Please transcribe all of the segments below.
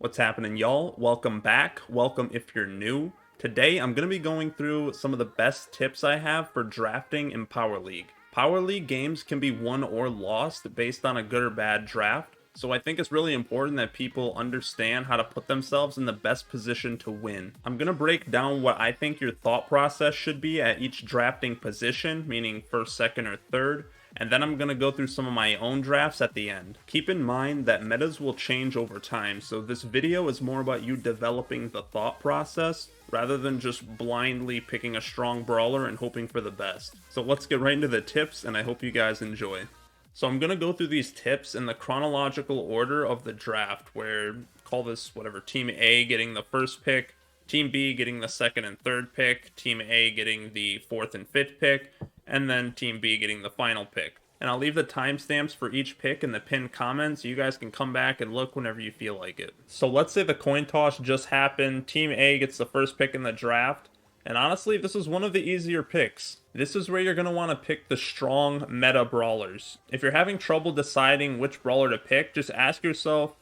What's happening, y'all? Welcome back. Welcome if you're new. Today, I'm going to be going through some of the best tips I have for drafting in Power League. Power League games can be won or lost based on a good or bad draft, so I think it's really important that people understand how to put themselves in the best position to win. I'm going to break down what I think your thought process should be at each drafting position, meaning first, second, or third, and then I'm going to go through some of my own drafts at the end. Keep in mind that metas will change over time, so this video is more about you developing the thought process rather than just blindly picking a strong brawler and hoping for the best. So let's get right into the tips, and I hope you guys enjoy. So I'm going to go through these tips in the chronological order of the draft, where call this whatever, Team A getting the first pick, Team B getting the second and third pick, Team A getting the fourth and fifth pick, and then Team B getting the final pick. And I'll leave the timestamps for each pick in the pinned comments so you guys can come back and look whenever you feel like it. So let's say the coin toss just happened, Team A gets the first pick in the draft, and honestly, this is one of the easier picks. This is where you're going to want to pick the strong meta brawlers. If you're having trouble deciding which brawler to pick, just ask yourself,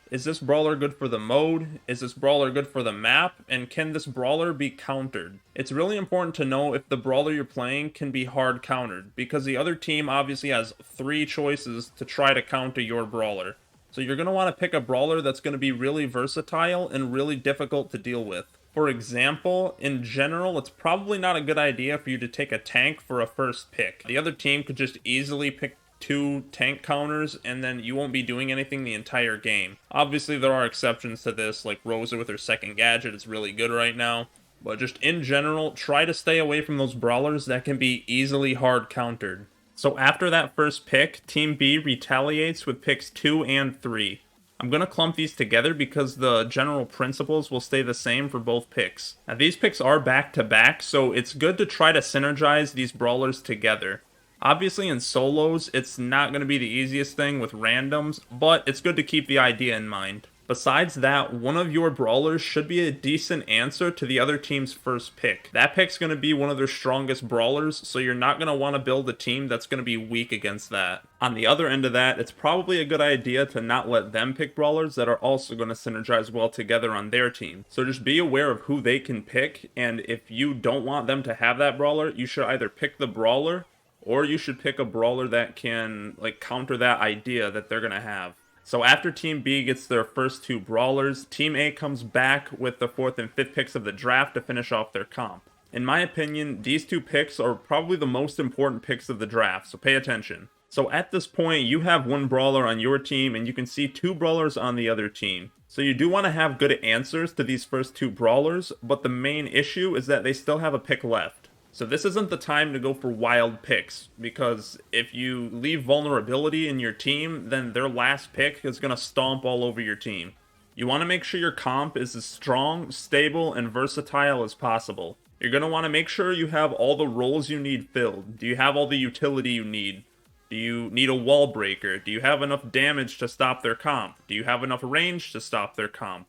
is this brawler good for the mode? Is this brawler good for the map? And can this brawler be countered? It's really important to know if the brawler you're playing can be hard countered, because the other team obviously has 3 choices to try to counter your brawler. So you're going to want to pick a brawler that's going to be really versatile and really difficult to deal with. For example, in general, it's probably not a good idea for you to take a tank for a first pick. The other team could just easily pick 2 tank counters, and then you won't be doing anything the entire game. Obviously, there are exceptions to this, like Rosa with her second gadget is really good right now. But just in general, try to stay away from those brawlers that can be easily hard countered. So after that first pick, Team B retaliates with picks 2 and 3. I'm going to clump these together because the general principles will stay the same for both picks. Now these picks are back-to-back, so it's good to try to synergize these brawlers together. Obviously in solos, it's not going to be the easiest thing with randoms, but it's good to keep the idea in mind. Besides that, one of your brawlers should be a decent answer to the other team's first pick. That pick's going to be one of their strongest brawlers, so you're not going to want to build a team that's going to be weak against that. On the other end of that, it's probably a good idea to not let them pick brawlers that are also going to synergize well together on their team. So just be aware of who they can pick, and if you don't want them to have that brawler, you should either pick the brawler or you should pick a brawler that can counter that idea that they're going to have. So after Team B gets their first 2 brawlers, Team A comes back with the 4th and 5th picks of the draft to finish off their comp. In my opinion, these 2 picks are probably the most important picks of the draft, so pay attention. So at this point, you have 1 brawler on your team and you can see 2 brawlers on the other team. So you do want to have good answers to these first 2 brawlers, but the main issue is that they still have a pick left. So this isn't the time to go for wild picks, because if you leave vulnerability in your team, then their last pick is going to stomp all over your team. You want to make sure your comp is as strong, stable, and versatile as possible. You're going to want to make sure you have all the roles you need filled. Do you have all the utility you need? Do you need a wall breaker? Do you have enough damage to stop their comp? Do you have enough range to stop their comp?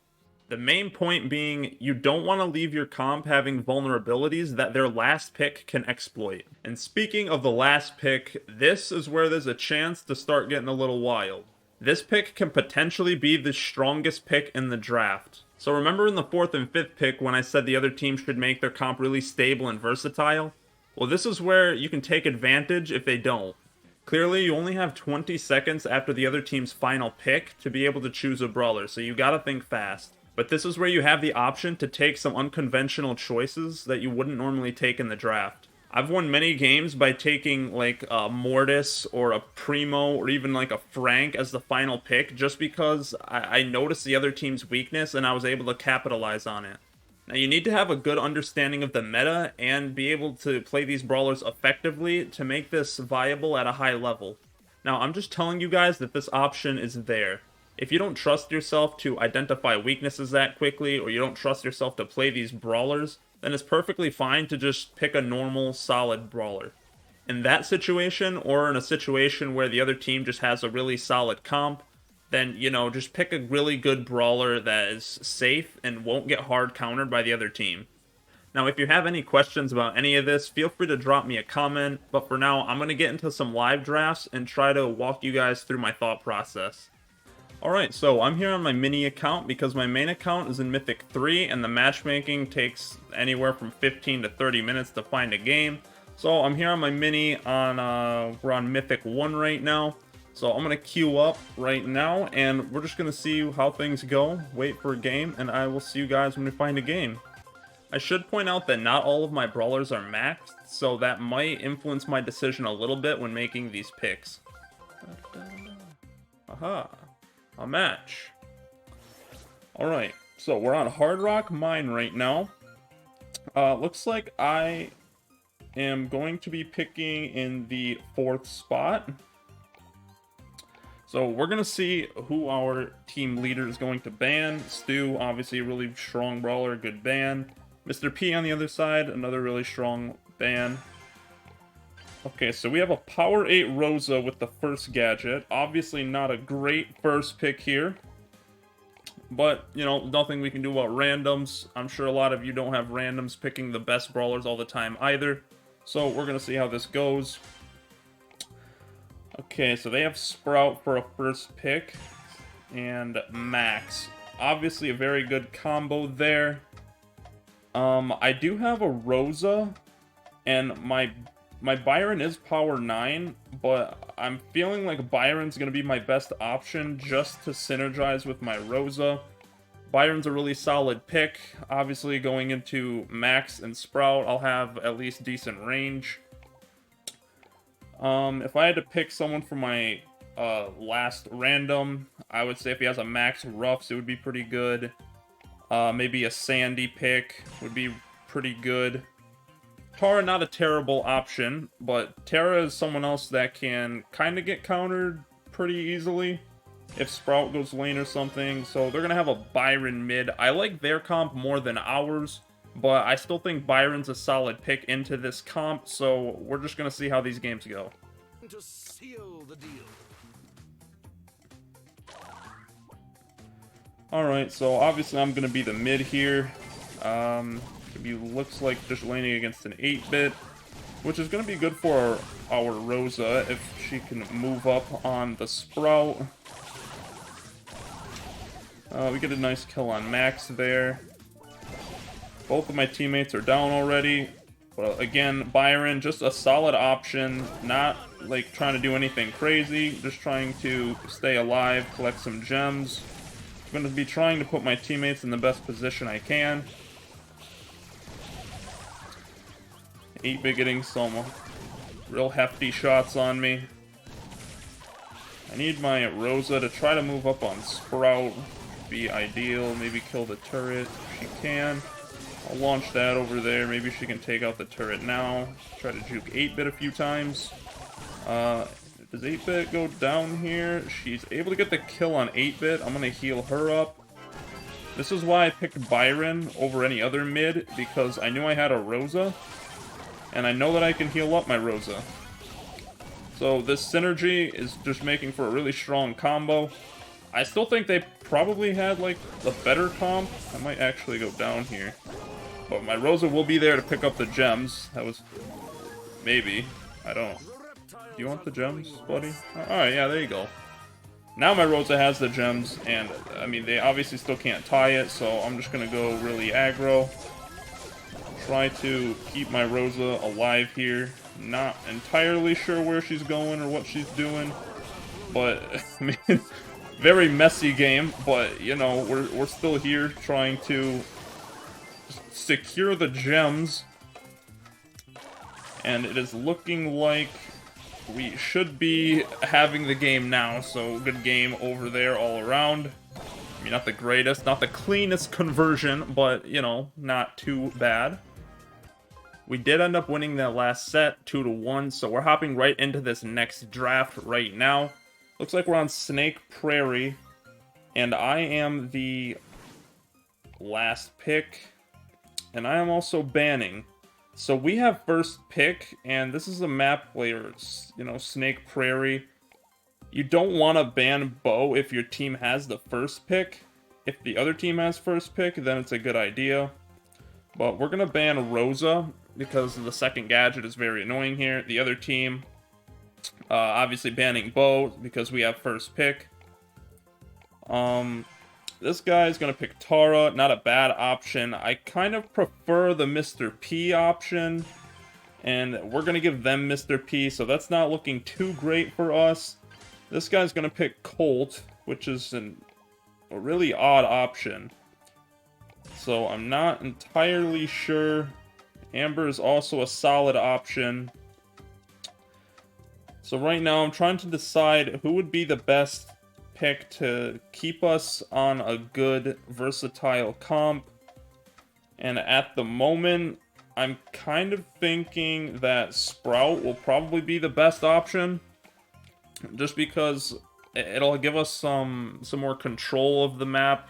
The main point being, you don't want to leave your comp having vulnerabilities that their last pick can exploit. And speaking of the last pick, this is where there's a chance to start getting a little wild. This pick can potentially be the strongest pick in the draft. So remember in the 4th and 5th pick when I said the other team should make their comp really stable and versatile? Well, this is where you can take advantage if they don't. Clearly, you only have 20 seconds after the other team's final pick to be able to choose a brawler, so you gotta think fast. But this is where you have the option to take some unconventional choices that you wouldn't normally take in the draft. I've won many games by taking a Mortis or a Primo or even a Frank as the final pick just because I noticed the other team's weakness and I was able to capitalize on it. Now you need to have a good understanding of the meta and be able to play these brawlers effectively to make this viable at a high level. Now I'm just telling you guys that this option is there. If you don't trust yourself to identify weaknesses that quickly, or you don't trust yourself to play these brawlers, then it's perfectly fine to just pick a normal, solid brawler. In that situation, or in a situation where the other team just has a really solid comp, then, just pick a really good brawler that is safe and won't get hard countered by the other team. Now, if you have any questions about any of this, feel free to drop me a comment, but for now, I'm going to get into some live drafts and try to walk you guys through my thought process. Alright, so I'm here on my mini account because my main account is in Mythic 3 and the matchmaking takes anywhere from 15 to 30 minutes to find a game. So I'm here on my mini we're on Mythic 1 right now. So I'm going to queue up right now and we're just going to see how things go, wait for a game, and I will see you guys when we find a game. I should point out that not all of my brawlers are maxed, so that might influence my decision a little bit when making these picks. Aha. A match. Alright, so we're on Hard Rock Mine right now. Looks like I am going to be picking in the 4th spot. So we're going to see who our team leader is going to ban. Stu, obviously a really strong brawler, good ban. Mr. P on the other side, another really strong ban. Okay, so we have a Power 8 Rosa with the first gadget. Obviously not a great first pick here. But, you know, nothing we can do about randoms. I'm sure a lot of you don't have randoms picking the best brawlers all the time either. So we're going to see how this goes. Okay, so they have Sprout for a first pick. And Max. Obviously a very good combo there. I do have a Rosa. And my Byron is power 9, but I'm feeling like Byron's going to be my best option just to synergize with my Rosa. Byron's a really solid pick. Obviously, going into Max and Sprout, I'll have at least decent range. If I had to pick someone for my last random, I would say if he has a Max Ruffs, it would be pretty good. Maybe a Sandy pick would be pretty good. Tara, not a terrible option, but Tara is someone else that can kind of get countered pretty easily if Sprout goes lane or something. So they're going to have a Byron mid. I like their comp more than ours, but I still think Byron's a solid pick into this comp, so we're just going to see how these games go. To seal the deal. Alright, so obviously I'm going to be the mid here. He looks like just laning against an 8-bit, which is going to be good for our Rosa if she can move up on the Sprout. We get a nice kill on Max there. Both of my teammates are down already. But again, Byron, just a solid option, not like trying to do anything crazy, just trying to stay alive, collect some gems. I'm going to be trying to put my teammates in the best position I can. 8-bit getting some real hefty shots on me. I need my Rosa to try to move up on Sprout. Be ideal. Maybe kill the turret if she can. I'll launch that over there. Maybe she can take out the turret now. Try to juke 8-bit a few times. Does 8-bit go down here? She's able to get the kill on 8-bit. I'm going to heal her up. This is why I picked Byron over any other mid, because I knew I had a Rosa. And I know that I can heal up my Rosa. So this synergy is just making for a really strong combo. I still think they probably had, like, the better comp. I might actually go down here. But my Rosa will be there to pick up the gems. That was... maybe. I don't... Do you want the gems, buddy? Alright, yeah, there you go. Now my Rosa has the gems, and, I mean, they obviously still can't tie it, so I'm just gonna go really aggro. Try to keep my Rosa alive here. Not entirely sure where she's going or what she's doing, but I mean, very messy game. But you know, we're still here trying to secure the gems, and it is looking like we should be having the game now. So good game over there all around. I mean, not the greatest, not the cleanest conversion, but you know, not too bad. We did end up winning that last set, 2-1, so we're hopping right into this next draft right now. Looks like we're on Snake Prairie, and I am the last pick, and I am also banning. So we have first pick, and this is a map where, you know, Snake Prairie. You don't want to ban Bo if your team has the first pick. If the other team has first pick, then it's a good idea. But we're going to ban Rosa, because the second gadget is very annoying here. The other team, obviously banning Bo, because we have first pick. This guy's gonna pick Tara, not a bad option. I kind of prefer the Mr. P option, and we're gonna give them Mr. P, so that's not looking too great for us. This guy's gonna pick Colt, which is a really odd option. So I'm not entirely sure. Amber is also a solid option. So right now I'm trying to decide who would be the best pick to keep us on a good versatile comp. And at the moment, I'm kind of thinking that Sprout will probably be the best option. Just because it'll give us some more control of the map.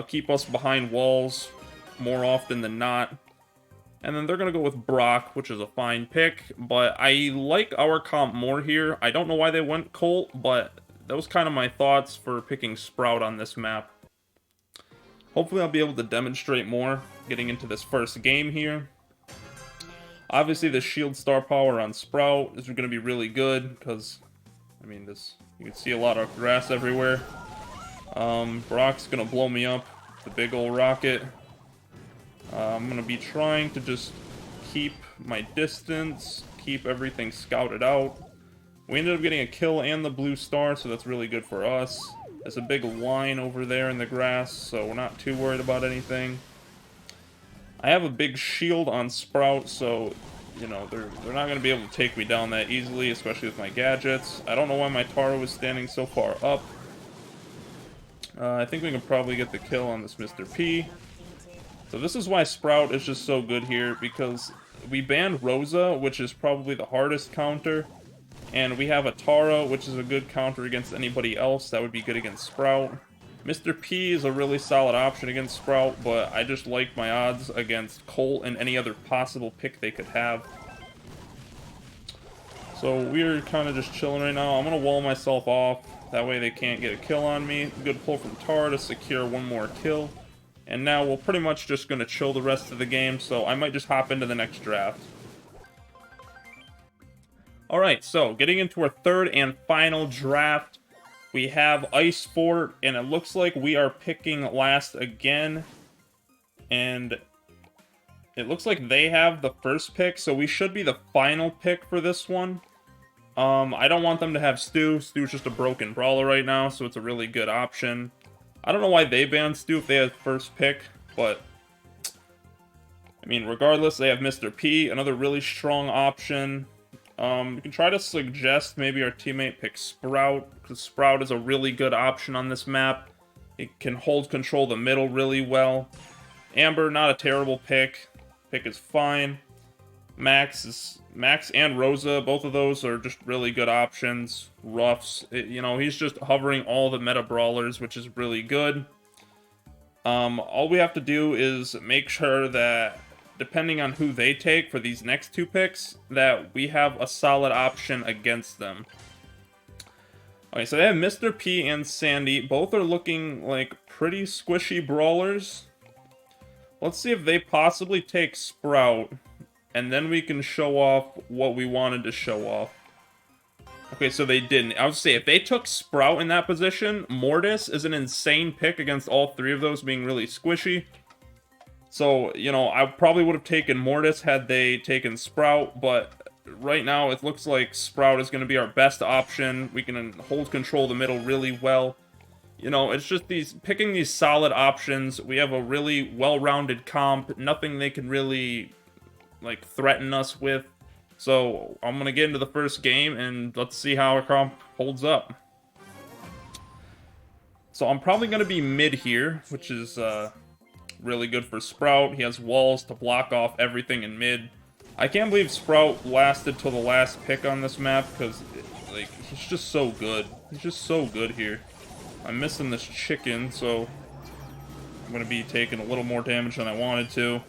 Keep us behind walls more often than not. And then they're going to go with Brock, which is a fine pick. But I like our comp more here. I don't know why they went Colt, but that was kind of my thoughts for picking Sprout on this map. Hopefully I'll be able to demonstrate more getting into this first game here. Obviously the shield star power on Sprout is going to be really good because, I mean, you can see a lot of grass everywhere. Brock's going to blow me up with the big old rocket. I'm going to be trying to just keep my distance, keep everything scouted out. We ended up getting a kill and the blue star, so that's really good for us. There's a big line over there in the grass, so we're not too worried about anything. I have a big shield on Sprout, so, you know, they're not going to be able to take me down that easily, especially with my gadgets. I don't know why my Tara was standing so far up. I think we can probably get the kill on this Mr. P. So this is why Sprout is just so good here, because we banned Rosa, which is probably the hardest counter. And we have a Tara, which is a good counter against anybody else. That would be good against Sprout. Mr. P is a really solid option against Sprout, but I just like my odds against Colt and any other possible pick they could have. So we're kind of just chilling right now. I'm going to wall myself off. That way they can't get a kill on me. Good pull from Tara to secure one more kill. And now we're pretty much just going to chill the rest of the game, so I might just hop into the next draft. Alright, so getting into our third and final draft, we have Ice Fort, and it looks like we are picking last again. And it looks like they have the first pick, so we should be the final pick for this one. I don't want them to have Stu. Stu's just a broken brawler right now, so it's a really good option. I don't know why they banned Stu if they had first pick, but I mean, regardless, they have Mr. P, another really strong option. You can try to suggest maybe our teammate pick Sprout, because Sprout is a really good option on this map. It can hold control of the middle really well. Amber, not a terrible pick. Pick is fine. Max and Rosa, both of those are just really good options. Ruffs, you know, he's just hovering all the meta brawlers, which is really good. All we have to do is make sure that, depending on who they take for these next two picks, that we have a solid option against them. Okay, so they have Mr. P and Sandy. Both are looking like pretty squishy brawlers. Let's see if they possibly take Sprout, and then we can show off what we wanted to show off. Okay, so they didn't. I would say if they took Sprout in that position, Mortis is an insane pick against all three of those being really squishy. So, you know, I probably would have taken Mortis had they taken Sprout, but right now it looks like Sprout is going to be our best option. We can hold control of the middle really well. You know, it's just picking these solid options. We have a really well-rounded comp, nothing they can really, like, threaten us with. So, I'm going to get into the first game, and let's see how our comp holds up. So, I'm probably going to be mid here, which is, really good for Sprout. He has walls to block off everything in mid. I can't believe Sprout lasted till the last pick on this map, because, like, he's just so good. He's just so good here. I'm missing this chicken, so I'm going to be taking a little more damage than I wanted to.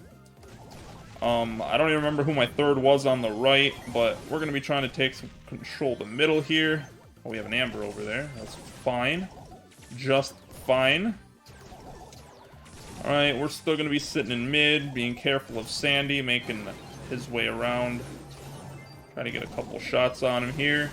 I don't even remember who my third was on the right, but we're going to be trying to take some control of the middle here. Oh, we have an Amber over there. That's fine. Just fine. Alright, we're still going to be sitting in mid, being careful of Sandy, making his way around. Trying to get a couple shots on him here.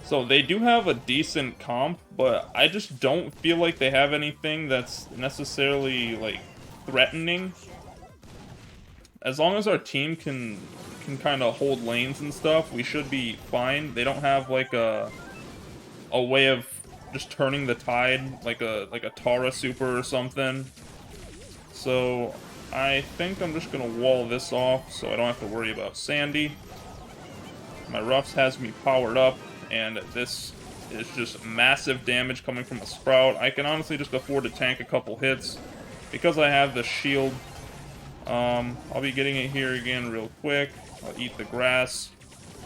So they do have a decent comp, but I just don't feel like they have anything that's necessarily, like, threatening. As long as our team can kind of hold lanes and stuff, we should be fine. They don't have, like, a way of just turning the tide, like a Tara super or something. So I think I'm just gonna wall this off so I don't have to worry about Sandy. My Ruffs has me powered up, and this is just massive damage coming from a Sprout. I can honestly just afford to tank a couple hits because I have the shield. I'll be getting it here again real quick. I'll eat the grass.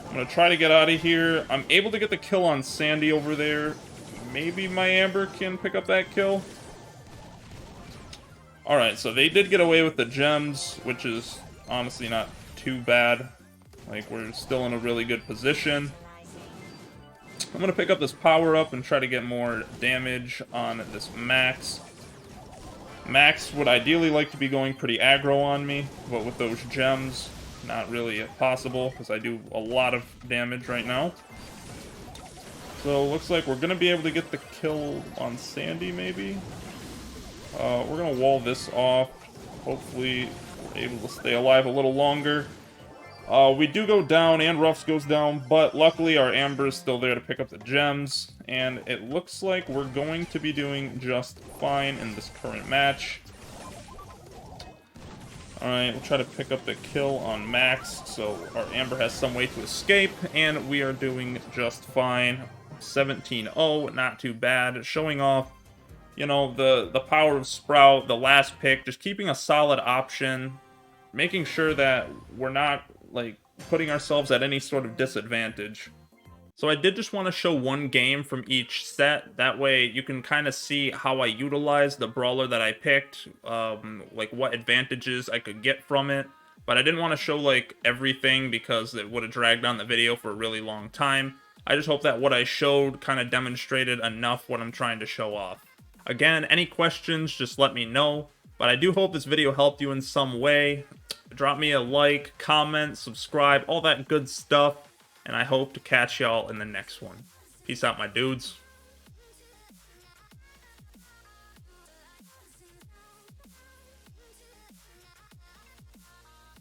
I'm gonna try to get out of here. I'm able to get the kill on Sandy over there. Maybe my Amber can pick up that kill. Alright, so they did get away with the gems, which is honestly not too bad. Like, we're still in a really good position. I'm gonna pick up this power-up and try to get more damage on this Max. Max would ideally like to be going pretty aggro on me, but with those gems, not really possible, because I do a lot of damage right now. So, looks like we're gonna be able to get the kill on Sandy, maybe? We're gonna wall this off. Hopefully, we're able to stay alive a little longer. We do go down, and Ruffs goes down, but luckily our Amber is still there to pick up the gems, and it looks like we're going to be doing just fine in this current match. Alright, we'll try to pick up the kill on Max, so our Amber has some way to escape, and we are doing just fine. 17-0, not too bad. Showing off, you know, the power of Sprout, the last pick, just keeping a solid option, making sure that we're not, like, putting ourselves at any sort of disadvantage. So I did just want to show one game from each set. That way you can kind of see how I utilize the brawler that I picked, like what advantages I could get from it. But I didn't want to show, like, everything because it would have dragged on the video for a really long time. I just hope that what I showed kind of demonstrated enough what I'm trying to show off. Again, any questions, just let me know. But I do hope this video helped you in some way. Drop me a like, comment, subscribe, all that good stuff. And I hope to catch y'all in the next one. Peace out, my dudes.